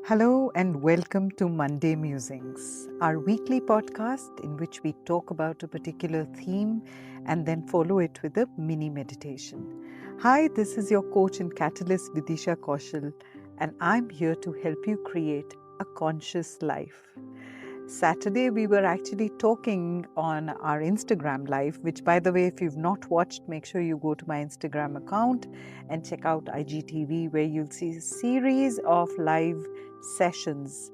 Hello and welcome to Monday Musings, our weekly podcast in which we talk about a particular theme and then follow it with a mini meditation. Hi, this is your coach and catalyst Vidisha Kaushal, and I'm here to help you create a conscious life. Saturday, we were actually talking on our Instagram live, which, by the way, if you've not watched, make sure you go to my Instagram account and check out IGTV, where you'll see a series of live sessions.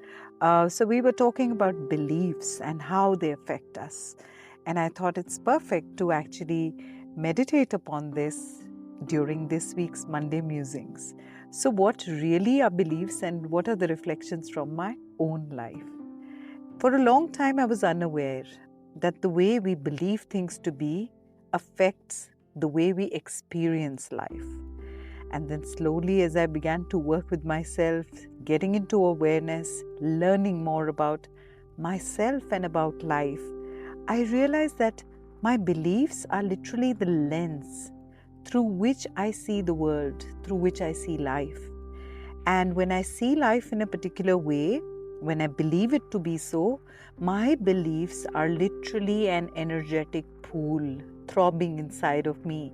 So we were talking about beliefs and how they affect us. And I thought it's perfect to actually meditate upon this during this week's Monday Musings. So what really are beliefs and what are the reflections from my own life? For a long time, I was unaware that the way we believe things to be affects the way we experience life. And then slowly, as I began to work with myself, getting into awareness, learning more about myself and about life, I realized that my beliefs are literally the lens through which I see the world, through which I see life. And when I see life in a particular way, when I believe it to be so, my beliefs are literally an energetic pool throbbing inside of me.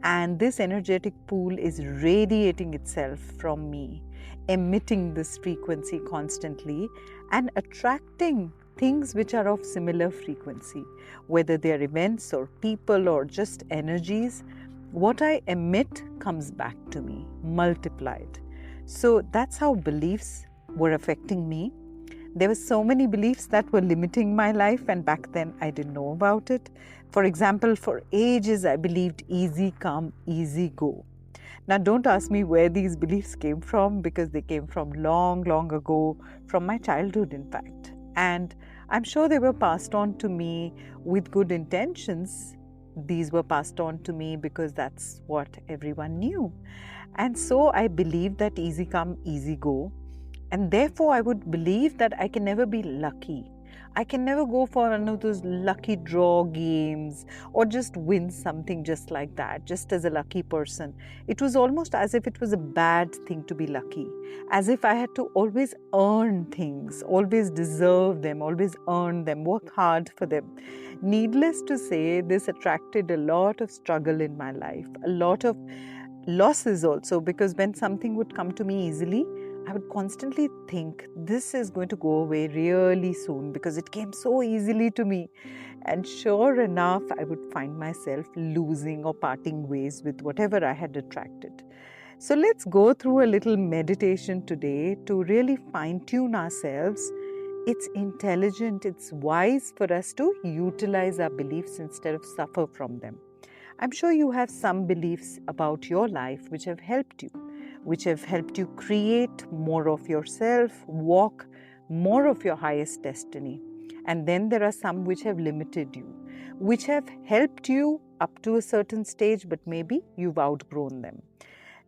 And this energetic pool is radiating itself from me, emitting this frequency constantly and attracting things which are of similar frequency, whether they are events or people or just energies. What I emit comes back to me, multiplied. So that's how beliefs were affecting me. There were so many beliefs that were limiting my life, and back then I didn't know about it. For example, for ages I believed easy come, easy go. Now don't ask me where these beliefs came from, because they came from long ago, from my childhood in fact. And I'm sure they were passed on to me with good intentions. These were passed on to me because that's what everyone knew. And so I believed that easy come, easy go. And therefore, I would believe that I can never be lucky. I can never go for one of those lucky draw games or just win something just like that, just as a lucky person. It was almost as if it was a bad thing to be lucky, as if I had to always earn things, always deserve them, always earn them, work hard for them. Needless to say, this attracted a lot of struggle in my life, a lot of losses also, because when something would come to me easily, I would constantly think this is going to go away really soon because it came so easily to me. And sure enough, I would find myself losing or parting ways with whatever I had attracted. So let's go through a little meditation today to really fine-tune ourselves. It's intelligent, it's wise for us to utilize our beliefs instead of suffer from them. I'm sure you have some beliefs about your life which have helped you create more of yourself, walk more of your highest destiny. And then there are some which have limited you, which have helped you up to a certain stage, but maybe you've outgrown them.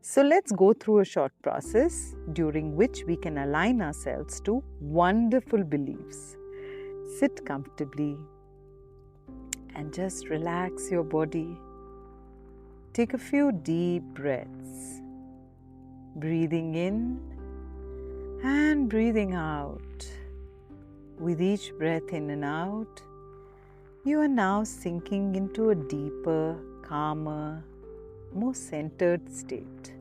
So let's go through a short process during which we can align ourselves to wonderful beliefs. Sit comfortably and just relax your body. Take a few deep breaths, breathing in and breathing out. With each breath in and out, you are now sinking into a deeper, calmer, more centered state,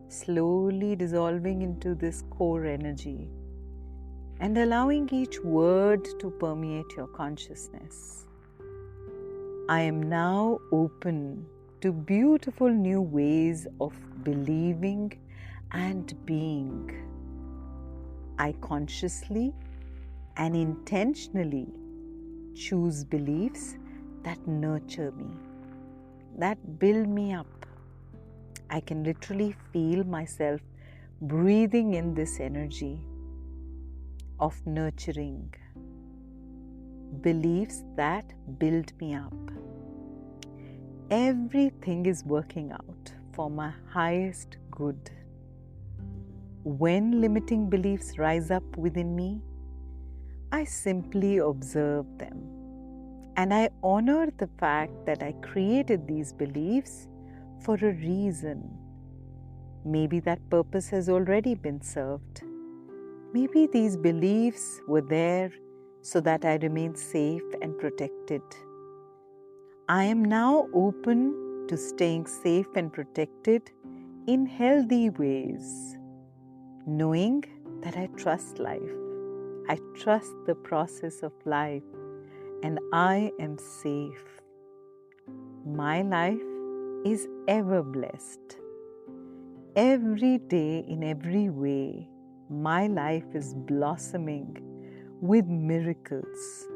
slowly dissolving into this core energy and allowing each word to permeate your consciousness. I am now open to beautiful new ways of believing and being. I consciously and intentionally choose beliefs that nurture me, that build me up. I can literally feel myself breathing in this energy of nurturing, beliefs that build me up. Everything is working out for my highest good. When limiting beliefs rise up within me, I simply observe them and I honor the fact that I created these beliefs for a reason. Maybe that purpose has already been served. Maybe these beliefs were there so that I remain safe and protected. I am now open to staying safe and protected in healthy ways, knowing that I trust life. I trust the process of life and I am safe. My life is ever blessed. Every day, in every way, my life is blossoming with miracles.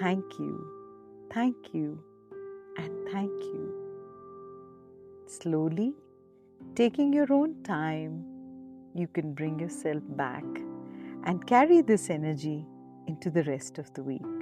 Thank you, and thank you. Slowly, taking your own time, you can bring yourself back and carry this energy into the rest of the week.